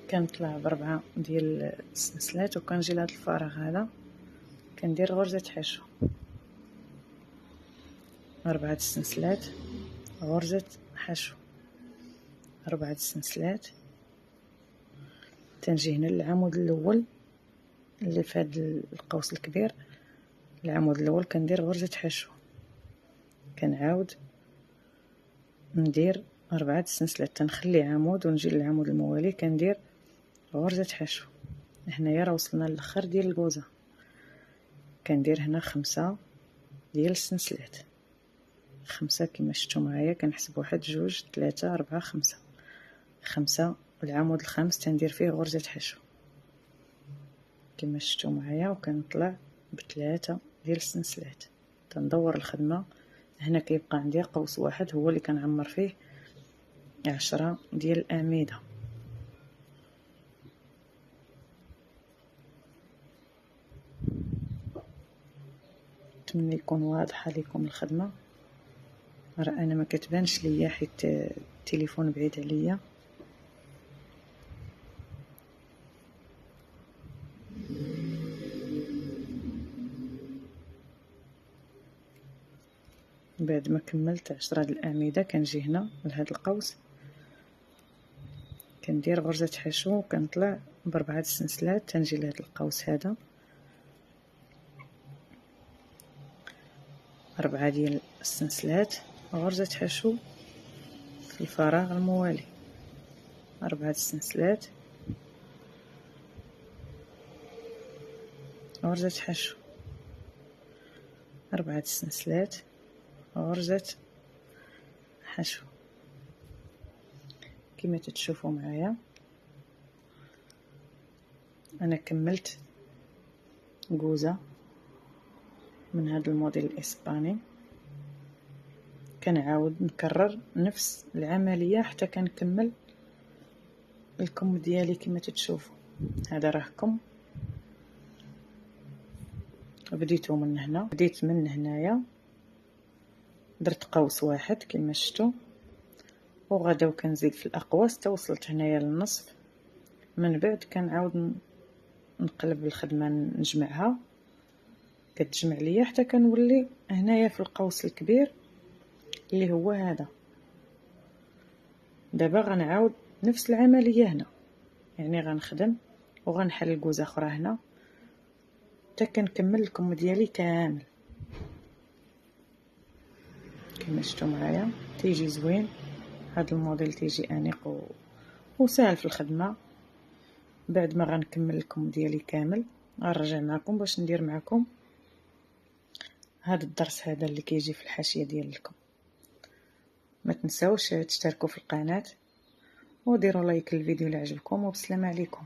كنطلع ب4 ديال السنسلات، وكنجي لهاد الفراغ هذا كندير غرزة حشو، 4 السنسلات، غرزة حشو، 4 السنسلات. تنجي هنا للعمود الاول اللي في هذا القوس الكبير، العمود الاول كندير غرزة حشو، كنعاود ندير 4 السنسلات، تنخلي عمود ونجي للعمود الموالي كندير غرزة حشو. هنايا راه وصلنا للاخر ديال الكوزه، كندير هنا 5 ديال السنسلات، 5 كما شفتوا معايا، كنحسب 1 2 3 4 5. 5 العمود الخامس تندير فيه غرزة حشو كما شفتوا معايا، وكنطلع ب3 ديال السنسلات. تندور الخدمه. هنا كيبقى عندي قوس واحد هو اللي كنعمر فيه 10 ديال الاعمده. نتمنى يكون واضحه لكم الخدمه. راه انا ما كتبانش ليا حيت التليفون بعيد عليا. بعد ما كملت 10 د الاعمده كنجي هنا لهاد القوس كندير غرزة حشو وكنطلع ب4 السنسلات، تنجي لهاد القوس هذا 4 ديال السنسلات، غرزة حشو في الفراغ الموالي، 4 السنسلات، غرزة حشو، 4 السنسلات، غرزة حشو. كما تتشوفوا معايا انا كملت كوزه من هذا الموديل الاسباني. كنعاود نكرر نفس العمليه حتى كنكمل الكم ديالي. كما تتشوفوا هذا راه كم، بديتو من هنا، بديت من هنايا درت قوس واحد كما شفتوا، وغدا وكنزيد في الاقواس حتى وصلت هنايا للنصف. من بعد كنعاود نقلب الخدمه نجمعها، كتجمع ليا حتى كنولي هنايا في القوس الكبير اللي هو هذا. دابا غنعاود نفس العمليه هنا، يعني غنخدم وغنحل كوزه اخرى هنا حتى كنكمل الكم ديالي كامل. كما شفتوا معايا تيجي زوين هذا الموديل، تيجي انيق وسهل في الخدمه. بعد ما غنكمل الكم ديالي كامل غنرجع معكم باش ندير معكم هذا الدرس هذا اللي كيجي في الحاشيه ديال الكم. ما تنساوش تشتركوا في القناه وديروا لايك للفيديو اللي عجبكم، وبسلام عليكم.